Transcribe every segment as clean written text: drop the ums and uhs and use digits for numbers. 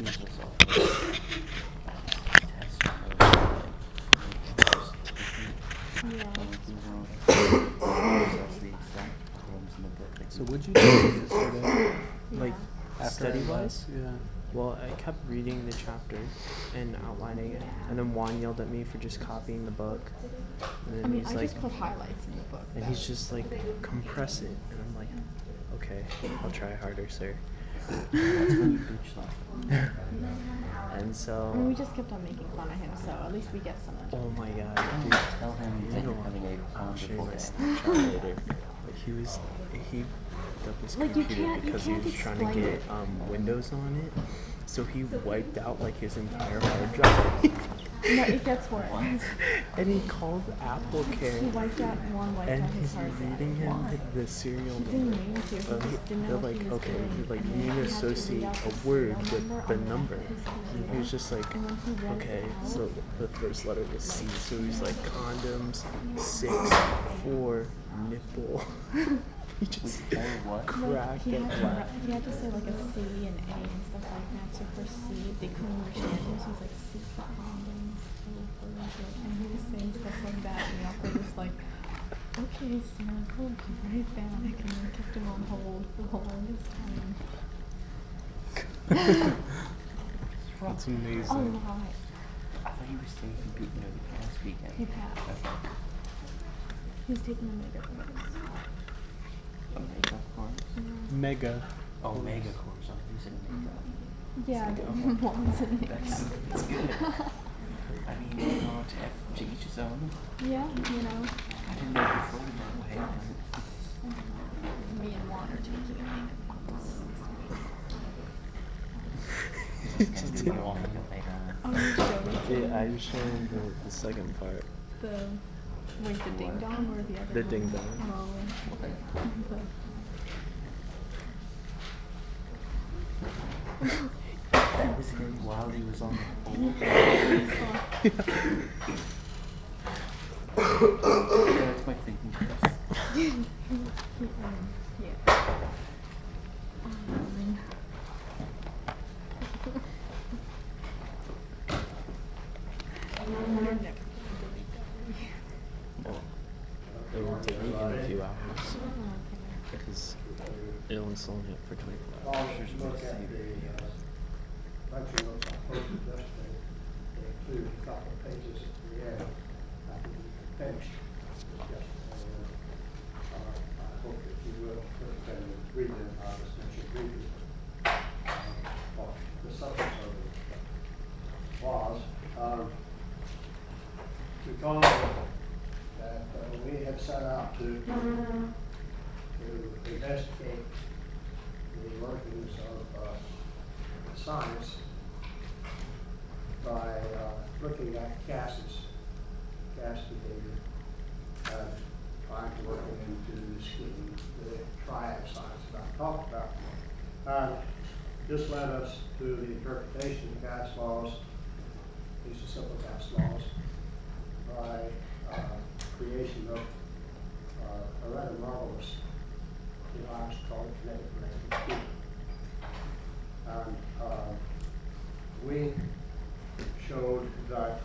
people's test So would you do this sort of like study-wise? Yeah. Well, I kept reading the chapter and outlining it, and then Juan yelled at me for just copying the book. And then I mean, he's I like, just put highlights in the book. and he's just like, compress it, and I'm like, okay, I'll try harder, sir. And so. I mean, we just kept on making fun of him, so at least we get some of it. Oh my god, dude. Tell him You that know you're having a I'll show you wonderful my day. Snapchat later. But he fucked up his Like, you computer can't because he was trying to explain get it. Windows on it. So he wiped out like his entire hard drive. No, it gets worse. And he called Apple Care. He wiped out And his he's hard drive. reading him the serial He didn't number. mean to. He just didn't They're know what like, he was okay, doing. like And you then need to he had to read associate out a the word serial with number the on number. his And he computer. was just like, And when he read okay, it out, so the first letter was C. So he's like condoms, 6, 4, nipple. He just what? cracked he up had, laughing. he had to say like a C and A and stuff like that. So for C, they couldn't understand him. So he's like C for condoms, O for it. And he was saying stuff like that. And the operator was like, okay, sir, we'll be right back. And then kept him on hold for the longest time. That's A amazing. lot. I thought you were saying the past weekend. He passed. Okay. He's taking a mega course. A mega course? Mega. Oh, mega course. I thought you said mega. Yeah, one's in That's good. I mean, you know, to each his own. Yeah, you know, I didn't know you floated that way. me and Juan are taking a mega course. It's gonna be all mega later on. Oh, you showed it to Yeah, me? I was showing the second part. Wait, the ding dong or the other The one? ding dong. Oh. Okay. That was him while he was on the pole. That's my thinking process. Yeah. Well, it won't delete in a few hours because it'll install it for 24 hours. Officers look at the, lecture notes I posted yesterday, they include a couple of pages that we had, I think we finished yesterday. I hope that you will look at them and read them, I just mentioned briefly. What the subject of it was, recall that we had set out to investigate the workings of science by looking at gases, gas behavior, and trying to work it into the scheme, the triad science that I talked about. This led us to the interpretation of gas laws, these are simple gas laws, by creation of a rather marvelous device called kinetic electric field. And we showed that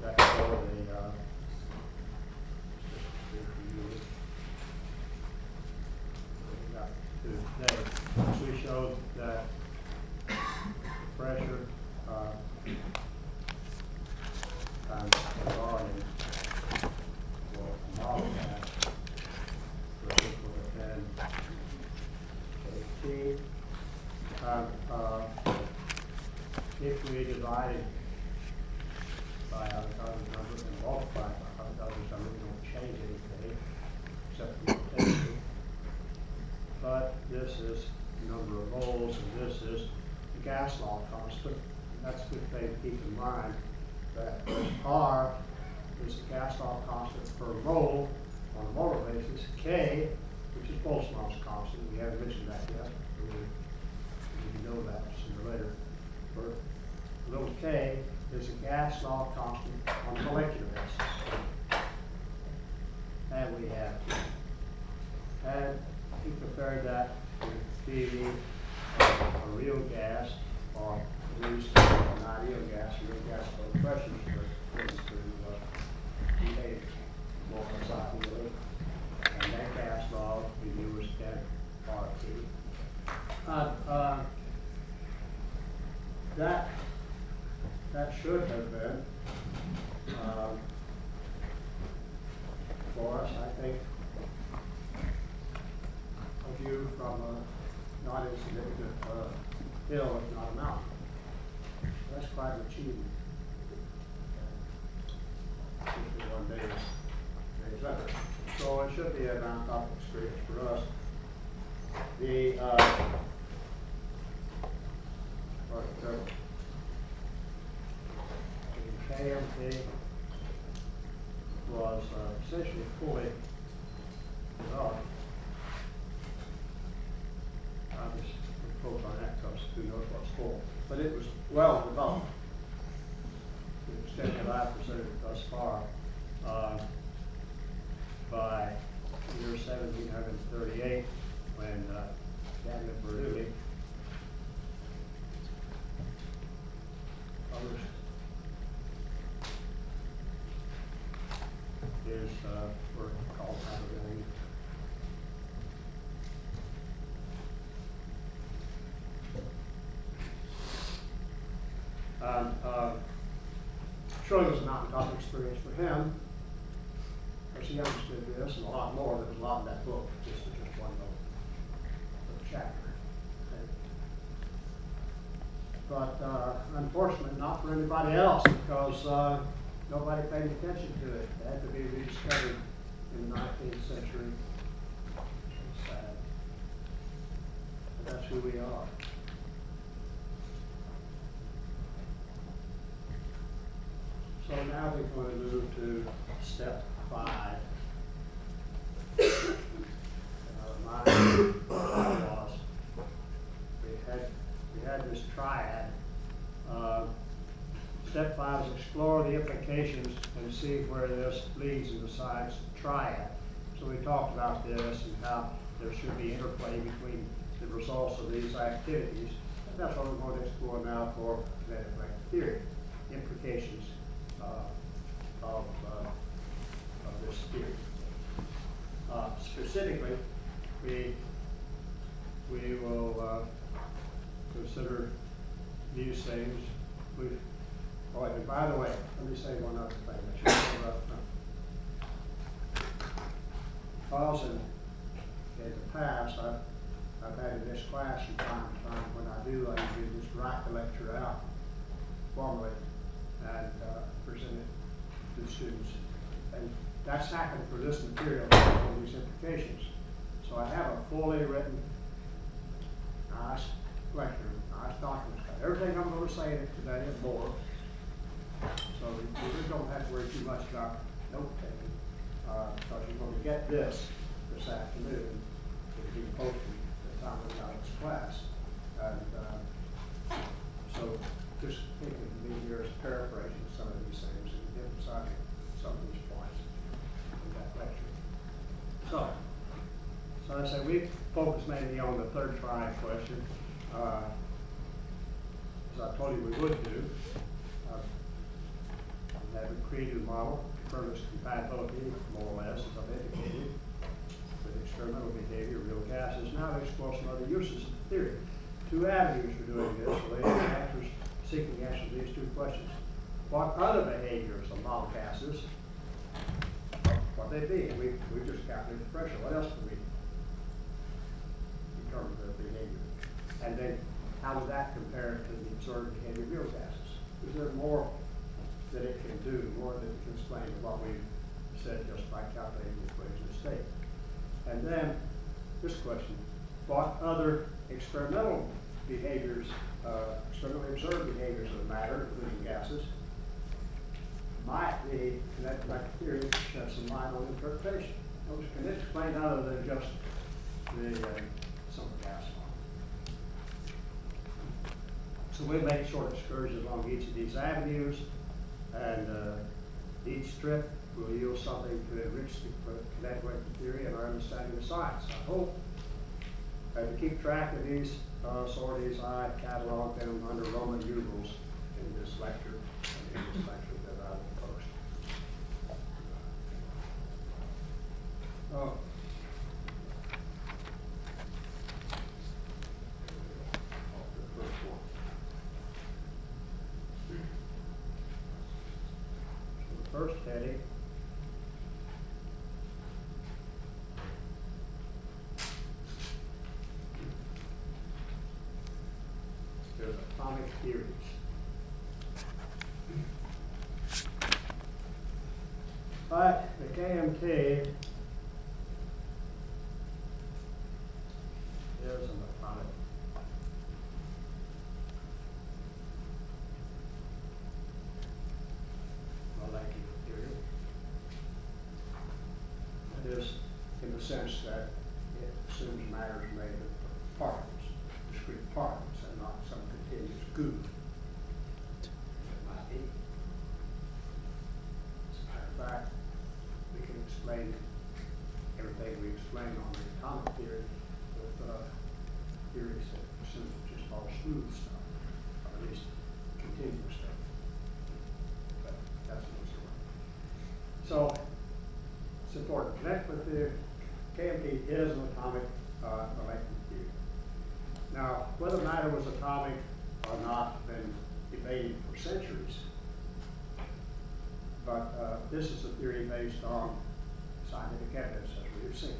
for the today, we showed that pressure times the volume will model that for equal to 10 kT. If we divided by Avogadro's number and multiplied by Avogadro's number, we don't change anything except for rotation. But this is the number of moles, and this is the gas law constant. And that's a good thing to keep in mind, that R is the gas law constant per mole on a molar basis. K, which is Boltzmann's constant, we haven't mentioned that yet. We know that sooner or later. For little k is a gas law constant on a molecular basis. And we have, and we compared that to PV of a real gas or at least an ideal gas or gas flow pressures for things to behave more precisely. And that gas law we use at RT. That should have been, for us, I think, a view from a not insignificant hill, if not a mountain. That's quite an achievement. 51 days later. So it should be a mountaintop experience for us. The KMT was essentially fully developed. I just focus on that because who knows what's for. But it was well developed to the extent that I've presented it thus far by year 1738 when Daniel Bernoulli published his work called Hydrogen. Surely it was a mountaintop experience for him, because he understood this and a lot more. There was a lot in that book, just one little chapter. Okay. But unfortunately, not for anybody else, because nobody paid attention to it. It had to be rediscovered in the 19th century. It's sad. But that's who we are. So now we're going to move to step 5. My was we had this triad. Step 5 is explore the implications and see where this leads in the science triad. So we talked about this and how there should be interplay between the results of these activities. And that's what we're going to explore now for kinetic vector theory. Implications of this theory. Specifically, we will consider these things. Oh, and by the way, let me say one other thing. I should say up front. Because in the past, I've had in this class from time to time, when I do just write the lecture out formally and present it to the students. And that's happened for this material and these implications. So I have a fully written, nice lecture, nice document. Everything I'm going to say in it today and more. So you really don't have to worry too much about note taking, because you're going to get this afternoon. It'll be posted at the time we got this class. And so just think of me here as paraphrasing some of these things and emphasizing some of these points in that lecture. So I say we focus mainly on the third triad question. As I told you we would do, we have a creative model, confirm its compatibility, more or less, as I've indicated, with experimental behavior, real gases. Now to explore some other uses of the theory. 2 avenues for doing this related seeking answers to these 2 questions. What other behaviors of model gases, what they be? We just calculated the pressure. What else can we determine their behavior? And then how does that compare to the observed behavior of real gases? Is there more that it can do, more that it can explain what we've said just by calculating the equation of state? And then this question, what other experimental behaviors, experimentally observed behaviors of matter, including gases, might be connected by theory to shed some light on interpretation? Those can explain other than just the some gas law. So we'll make short excursions along each of these avenues, and each trip will yield something to enrich the kinetic vector theory and our understanding of science, I hope. To keep track of these sorties, I cataloged them under Roman numerals in this lecture, and in this lecture that I will post. Oh. The first one. So the first heading is atomic theories. But the KMT is an atomic molecular theory. That is, in the sense that it assumes matter is made of particles, discrete particles, and not some continuous goo. It might be. As a matter of fact, we can explain everything we explain on the atomic theory with theories that assume just all smooth stuff, or at least continuous stuff. But that's another story. So it's important to connect with the KMT is an atomic molecular theory. Now, whether matter was atomic or not been debated for centuries. But this is a theory based on scientific evidence, as we have seen,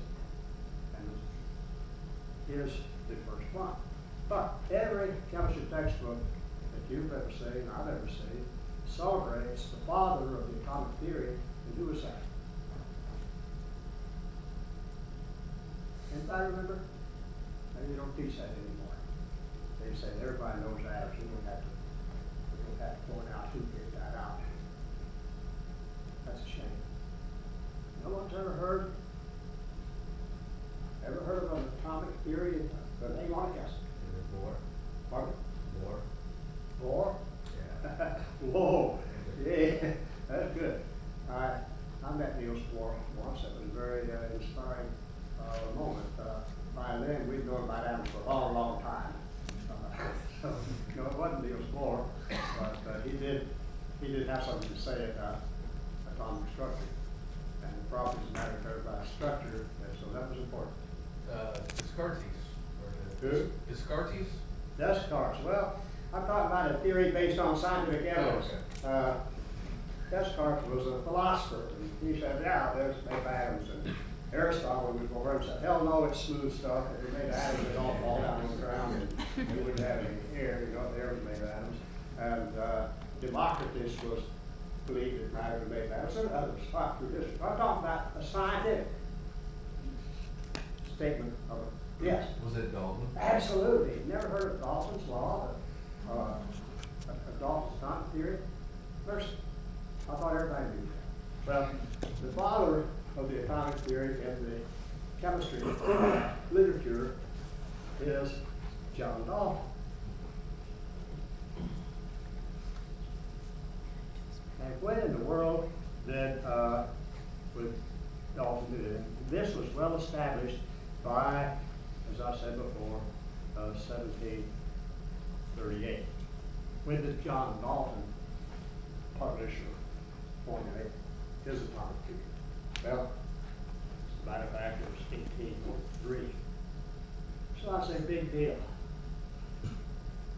and is the first one. But every chemistry textbook that you've ever seen, I've ever seen, celebrates the father of the atomic theory, and who is that? Anybody remember? Maybe you don't teach that anymore. They say everybody knows atoms. We don't have to point out who figured that out. That's a shame. No one's ever heard of an atomic theory? The name on it, yes. Bohr. Pardon? Bohr. Bohr? Yeah. Whoa, yeah, that's good. I met Niels Bohr once. It was a very inspiring moment. By then, we'd known about atoms for a long, long time. So, no, it wasn't Niels Bohr, but he did have something to say about atomic structure and the properties of matter covered by structure, and so that was important. Descartes. Who? Descartes? Descartes. Well, I'm talking about a theory based on scientific evidence. okay. Descartes was a philosopher. He said, yeah, there's made atoms. And Aristotle was over and said, hell no, it's smooth stuff. If it made atoms, it'd all fall down on the ground and we wouldn't have any air. You know, the air was made of atoms. And Democritus was believed that matter was made of atoms. And others. I'm talking about a scientific statement of it. Yes. Was it Dalton? Absolutely. Never heard of Dalton's law, Dalton's atomic theory? First, I thought everybody knew that. Well, the father of the atomic theory in the chemistry literature is John Dalton. And when in the world did would Dalton do it? This was well established by, as I said before, 1738. When did John Dalton publish or formulate his atomic theory? Well, as a matter of fact, it was 1803. So I say big deal.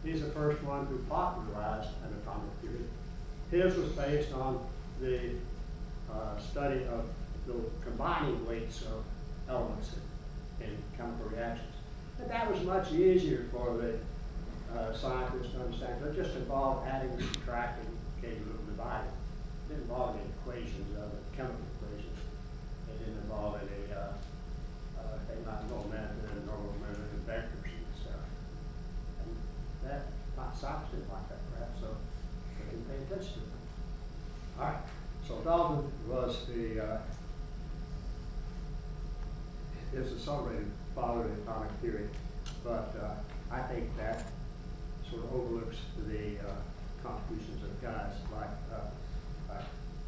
He's the first one who popularized an atomic theory. His was based on the study of the combining weights of elements in chemical reactions. But that was much easier for the scientists to understand. It just involved adding and subtracting, occasionally little dividing. It didn't involve any equations, chemical equations. It didn't involve any thing like momentum and normal momentum and vectors and stuff. And that, scientists didn't like that perhaps, so they didn't pay attention to it. All right, so Dalton was is the celebrated father of the atomic theory, but I think that sort of overlooks the contributions of guys like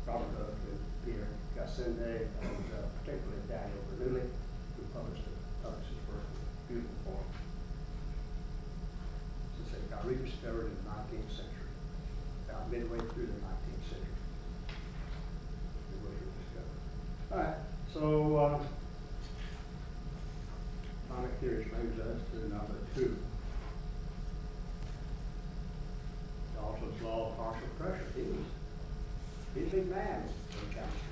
Robert Hooke and Pierre Gassendi, and particularly Daniel Bernoulli, who published his work in beautiful form. rediscovered in the 19th century, about midway through the 19th century. It was rediscovered. All right, so atomic theory brings us to number 2. Dalton's law of partial pressure. He's a big man in chemistry.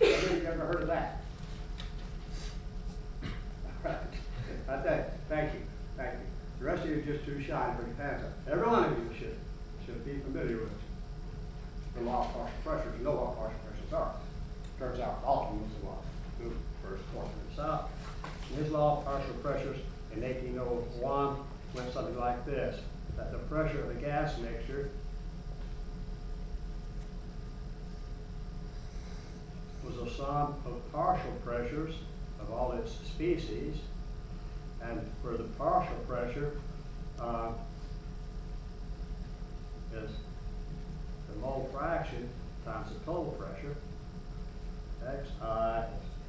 I don't know if you've ever heard of that. All right. Thank you. The rest of you are just too shy to put your hands up. Every one of you should be familiar with the law of partial pressures. You know what partial pressures are. Turns out Dalton was the one who first pointed this out. And his law of partial pressures in 1801 went something like this: that the pressure of a gas mixture was a sum of partial pressures of all its species, and for the partial pressure is the mole fraction times the total pressure, xi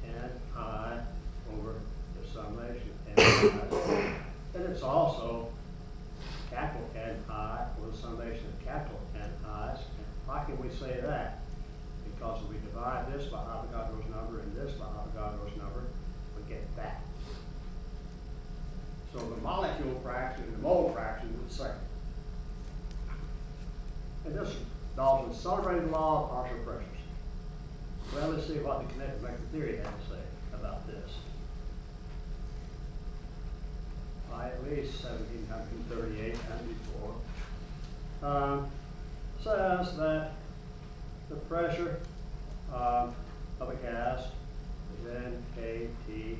is ni over the summation ni, and it's also capital Ni over the summation of capital Ni's. Why can we say that? Because if we divide this by Avogadro's number and this by Avogadro's number, we get that. So the molecule fraction and the mole fraction are the same. And this is Dalton's celebrated law of partial pressures. Well, let's see what the kinetic vector theory had to say about this. By at least 1738 and before, says that the pressure of a gas is then kT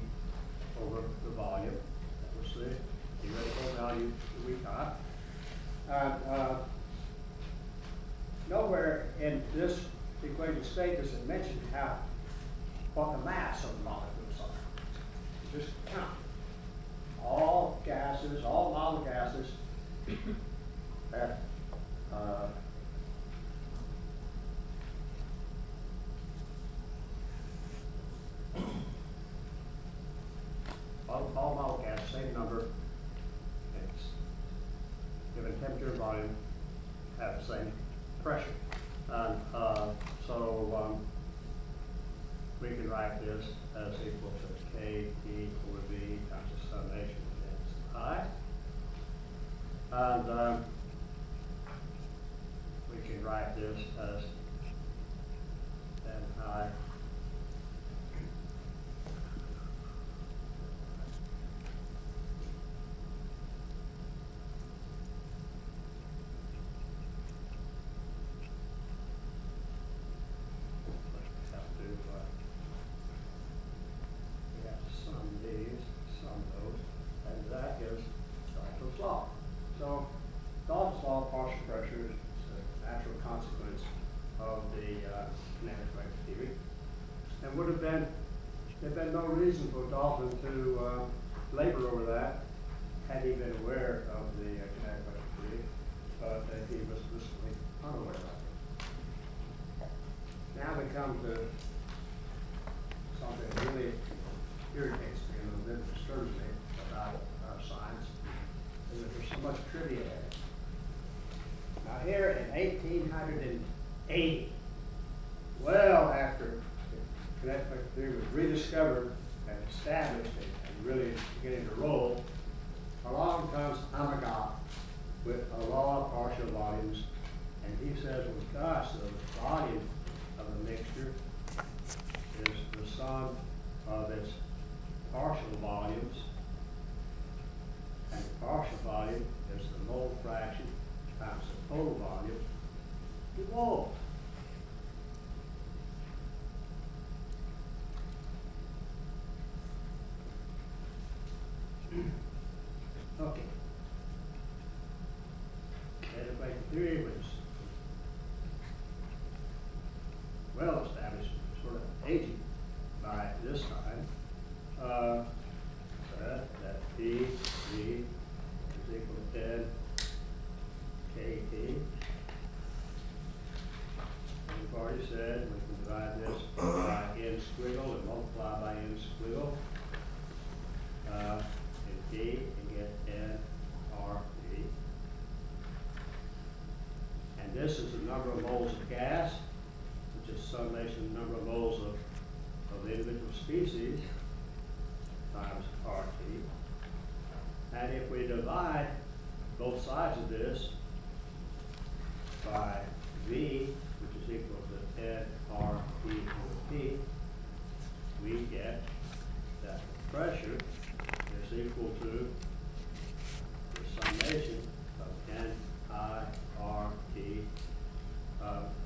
over the volume. That was the theoretical value that we got. And nowhere in this equation state does it mention what the mass of the molecules are. Just count. All gases, all model gases have all model gases, same number, given temperature and volume, have the same pressure. And so we can write this as equal to kT over V times the summation of I. And we can write this as Ni law. So Dalton's law of partial pressure is a natural consequence of the kinetic vector theory, and would have been there'd been no reason for Dalton to labor over that had he been aware of the kinetic vector theory, but he was blissfully unaware of it. Now we come to something that really irritates me and a little bit disturbs me about science. There's so much trivia in it. Now here in 1880, well after the kinetic vector theory was rediscovered and established and really beginning to roll, along comes Amagat with a law of partial volumes, and he says, well gosh, the volume of a mixture is the sum of its partial volumes, and the partial volume is the mole fraction times the total volume. Whoa! Okay. Kinetic vector theory was well established, sort of aging by this time. That P is equal to 10 kT. We've already said we can divide this by n squiggle and multiply by n squiggle in P and get n R V. this is the number of moles of gas, which is summation of the number of moles of the individual species times RT. And if we divide both sides of this by V, which is equal to nRT over P, we get that the pressure is equal to the summation of nIRT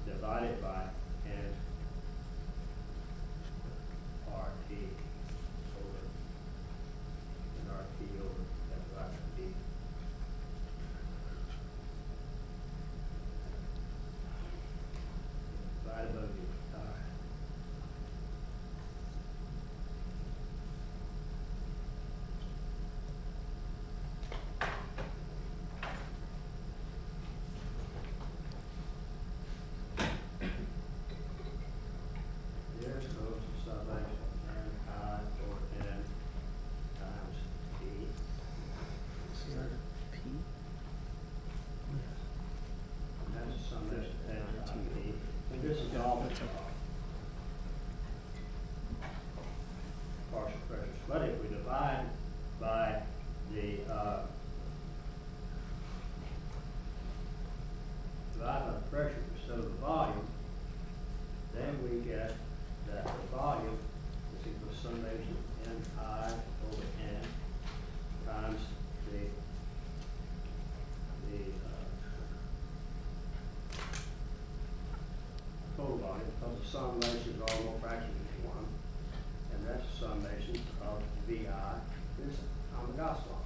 divided by nRT over nRT over that divided by V. Divided by V. All right. Here's goes the summation n I over n times T. P? That's the summation n I T. And this is all the partial pressures. But if we divide by the pressure instead of the volume, then we get that the volume is equal to summation Ni over N times the total volume, because the summation is all no fraction of 1, and that's the summation of VI is on the Gauss law.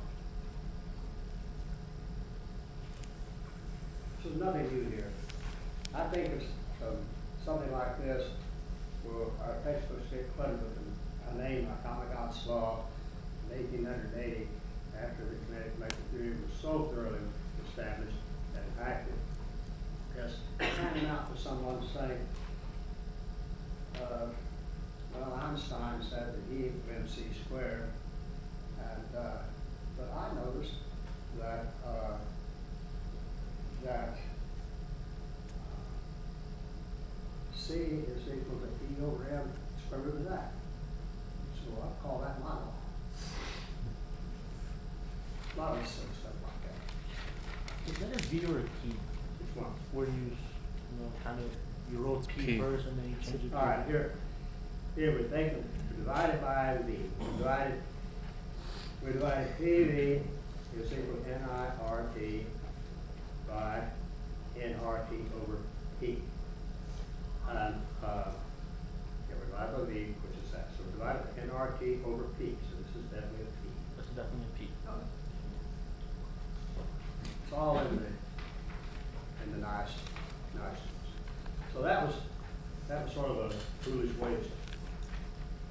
So nothing new here. I think it's something like this, where our textbooks get cluttered with a name like Amagat's law in 1880, after the kinetic metric theory was so thoroughly established and active. Just hanging out with someone saying, well, Einstein said that E equal mc squared, and but I noticed that C is equal to E over M square root of that. So I call that my law. A lot of silly stuff like that. Is that a V or a P? Which one? Where you kind of, you wrote P, P. first and then you change it to All right, here we take them, divided by V. We divided PV is equal to NIRT by nRT over P. And we divide by V, which is that. So we divide by nRT over P. So this is definitely a P. That's definitely a P. It's all in the nice. So that was sort of a foolish waste,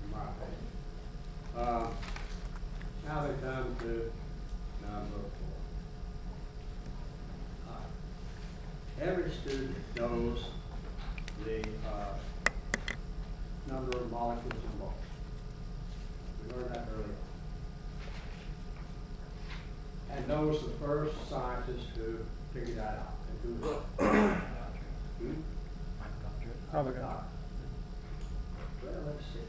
in my opinion. Now we come to number 4. Every student knows the number of molecules in moles. We learned that earlier. And knows the first scientist who figured that out. And who was it? Avogadro. Well, let's see.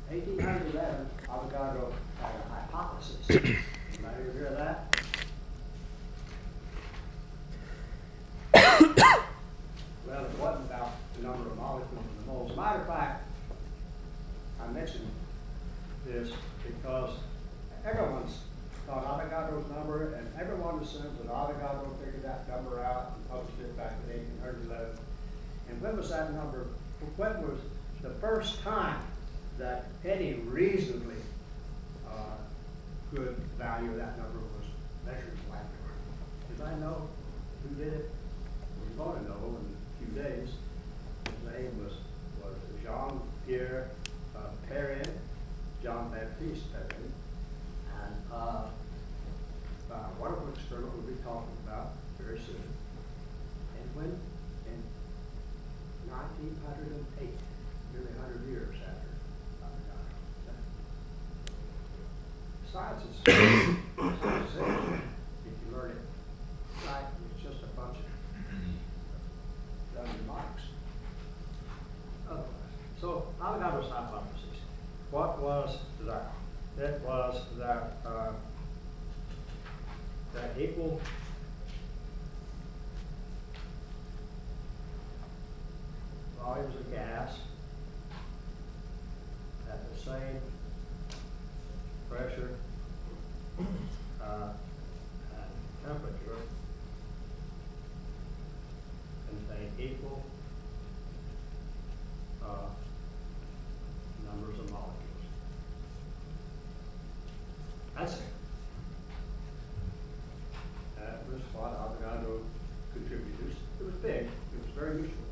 1811, Avogadro had a hypothesis. Anybody ever hear of that? Well, it wasn't about the number of molecules in the moles. As a matter of fact, I mentioned this because everyone's thought Avogadro's number, and everyone assumes that Avogadro figured that number out and published it back in 1811. And when was that number? When was the first time that any reasonably good value of that number was measured in laboratory? Did I know who did it? We're going to know in a few days. His name was Jean-Pierre Perrin, John Baptiste Perrin. And a wonderful experiment we'll be talking about very soon. And when in 1908, nearly 100 years after Avogadro. Science is, if you learn it right, it's just a bunch of equal volumes of gas at the same pressure and temperature contain equal numbers of molecules. That's it. That was what Avogadro contributors. It was big. It was very useful.